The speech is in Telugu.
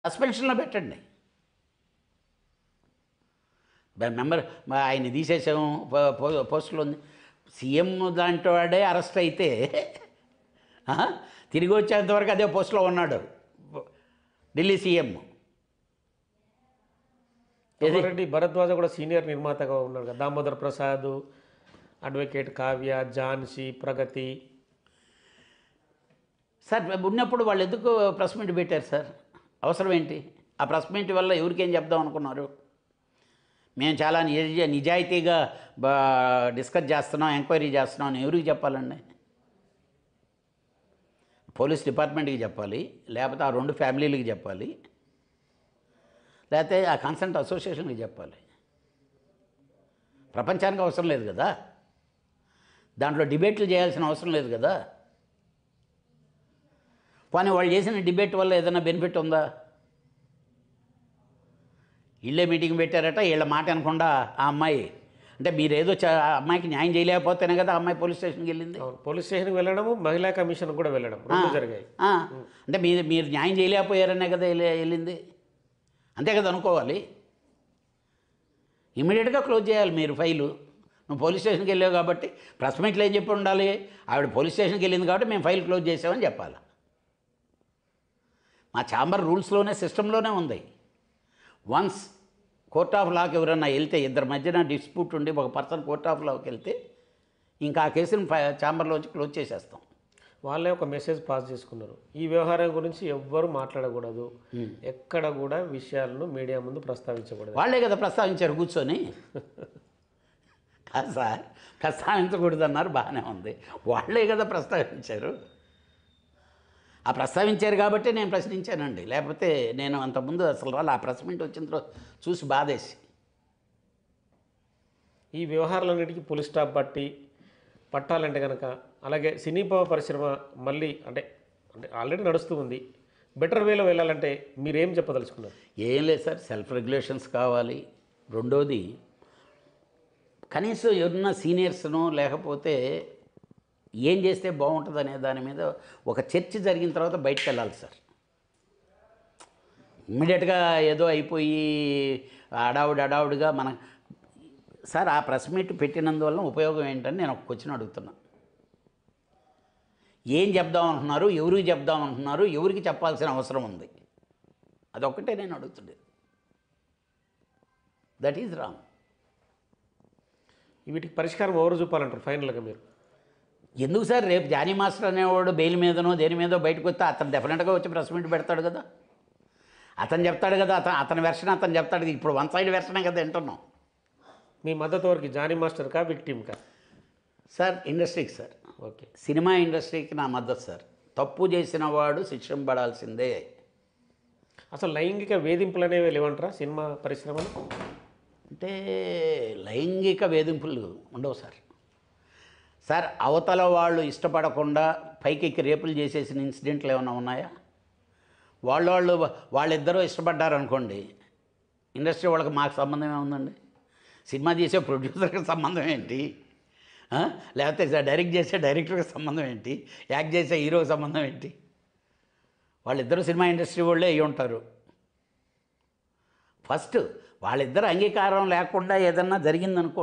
సస్పెన్షన్లో పెట్టండి. మెంబర్ ఆయన తీసేసాము పోస్టులో ఉంది. సీఎం లాంటి వాడే అరెస్ట్ అయితే తిరిగి వచ్చేంతవరకు అదే పోస్టులో ఉన్నాడు ఢిల్లీ సీఎం. రెడ్డి భరద్వాజ కూడా సీనియర్ నిర్మాతగా ఉన్నాడు కదా, దామోదర్ ప్రసాద్, అడ్వకేట్ కావ్య, ఝాన్సీ, ప్రగతి. సార్ ఉన్నప్పుడు వాళ్ళు ఎందుకు ప్రెస్ మీట్ పెట్టారు సార్? అవసరం ఏంటి? ఆ ప్రెస్ మీట్ వల్ల ఎవరికేం చెప్దాం అనుకున్నారు? మేము చాలా నిజాయితీగా డిస్కస్ చేస్తున్నాం, ఎంక్వైరీ చేస్తున్నాం అని ఎవరికి చెప్పాలండి? పోలీస్ డిపార్ట్మెంట్కి చెప్పాలి, లేకపోతే ఆ 2 ఫ్యామిలీలకి చెప్పాలి, లేకపోతే ఆ కన్సర్ట్ అసోసియేషన్కి చెప్పాలి. ప్రపంచానికి అవసరం లేదు కదా, దాంట్లో డిబేట్లు చేయాల్సిన అవసరం లేదు కదా. కానీ వాళ్ళు చేసిన డిబేట్ వల్ల ఏదైనా బెనిఫిట్ ఉందా? వీళ్ళే మీటింగ్ పెట్టారట, వీళ్ళ మాట అనకుండా ఆ అమ్మాయి అంటే మీరేదో ఆ అమ్మాయికి న్యాయం చేయలేకపోతేనే కదా ఆ అమ్మాయి పోలీస్ స్టేషన్కి వెళ్ళింది. పోలీస్ స్టేషన్కి వెళ్ళడము, మహిళా కమిషన్ కూడా వెళ్ళడం జరిగాయి. అంటే మీరు న్యాయం చేయలేకపోయారనే కదా వెళ్ళింది, అంతే కదా అనుకోవాలి. ఇమీడియట్గా క్లోజ్ చేయాలి మీరు ఫైలు. నువ్వు పోలీస్ స్టేషన్కి వెళ్ళావు కాబట్టి ప్రెస్ మీట్లో ఏం చెప్పి ఉండాలి? ఆవిడ పోలీస్ స్టేషన్కి వెళ్ళింది కాబట్టి మేము ఫైల్ క్లోజ్ చేసామని చెప్పాలి. మా ఛాంబర్ రూల్స్లోనే సిస్టంలోనే ఉంది. వన్స్ కోర్ట్ ఆఫ్ లాకి ఎవరన్నా వెళ్తే, ఇద్దరి మధ్యన డిస్ప్యూట్ ఉండి ఒక పర్సన్ కోర్ట్ ఆఫ్ లాకి వెళ్తే ఇంకా ఆ కేసుని ఛాంబర్లోంచి క్లోజ్ చేసేస్తాం. వాళ్ళే ఒక మెసేజ్ పాస్ చేసుకున్నారు, ఈ వ్యవహారం గురించి ఎవ్వరు మాట్లాడకూడదు, ఎక్కడ కూడా విషయాలను మీడియా ముందు ప్రస్తావించకూడదు. వాళ్ళే కదా ప్రస్తావించారు కూర్చొని. కాదు సార్, ప్రస్తావించకూడదు అన్నారు, బాగానే ఉంది. వాళ్ళే కదా ప్రస్తావించారు. ఆ ప్రస్తావించారు కాబట్టి నేను ప్రశ్నించానండి, లేకపోతే నేను అంతకుముందు అసలు ఆ ప్రెస్ మీట్ వచ్చిన తర్వాత చూసి బాధేసి. ఈ వ్యవహారాలన్నిటికీ పులి స్టాప్ పట్టాలంటే కనుక, అలాగే సినీ పరిశ్రమ మళ్ళీ అంటే ఆల్రెడీ నడుస్తూ ఉంది, బెటర్ వేలో వెళ్ళాలంటే మీరేం చెప్పదలుచుకున్నారు? ఏం లేదు సార్, సెల్ఫ్ రెగ్యులేషన్స్ కావాలి. రెండోది, కనీసం ఎవరన్నా సీనియర్స్ను లేకపోతే ఏం చేస్తే బాగుంటుంది అనే దాని మీద ఒక చర్చ జరిగిన తర్వాత బయటకు వెళ్ళాలి సార్. ఇమ్మీడియట్గా ఏదో అయిపోయి అడావుడిగా మన సార్ ఆ ప్రెస్ మీట్ పెట్టినందువల్ల ఉపయోగం ఏంటని నేను ఒక క్వశ్చన్ అడుగుతున్నా. ఏం చెప్దాం అంటున్నారు, ఎవరికి చెప్దాం అంటున్నారు, ఎవరికి చెప్పాల్సిన అవసరం ఉంది? అదొక్కటే నేను అడుగుతుండేది. That is wrong. వీటికి పరిష్కారం ఎవరు చూపాలంటారు ఫైనల్గా మీరు? ఎందుకు సార్, రేపు జానీ మాస్టర్ అనేవాడు బెయిల్ మీదనో దేని మీదో బయటకు వస్తే అతను డెఫినెట్గా వచ్చి ప్రెస్ మీట్ పెడతాడు కదా, అతను చెప్తాడు కదా, అతని వెర్షన్ అతను చెప్తాడు. ఇప్పుడు వన్ సైడ్ వెర్షనే కదా వింటున్నాం. మీ మద్దతు వరకు జానీ మాస్టర్కా, విక్టిమ్కా? సార్ ఇండస్ట్రీకి సార్. ఓకే, సినిమా ఇండస్ట్రీకి నా మద్దతు సార్. తప్పు చేసిన వాడు శిక్షింపడాల్సిందే. అసలు లైంగిక వేధింపులు అనేవి లేవంటారా సినిమా పరిశ్రమలో? అంటే లైంగిక వేధింపులు ఉండవు సార్. సార్ అవతల వాళ్ళు ఇష్టపడకుండా పైకి రేపులు చేసేసిన ఇన్సిడెంట్లు ఏమైనా ఉన్నాయా? వాళ్ళిద్దరూ ఇష్టపడ్డారనుకోండి, ఇండస్ట్రీ వాళ్ళకి మాకు సంబంధం ఏముందండి? సినిమా చేసే ప్రొడ్యూసర్కి సంబంధం ఏంటి? లేకపోతే డైరెక్ట్ చేసే డైరెక్టర్కి సంబంధం ఏంటి? యాక్ట్ చేసే హీరోకి సంబంధం ఏంటి? వాళ్ళిద్దరూ సినిమా ఇండస్ట్రీ వాళ్ళే అయ్యి ఉంటారు. ఫస్ట్ వాళ్ళిద్దరు అంగీకారం లేకుండా ఏదన్నా జరిగిందనుకో,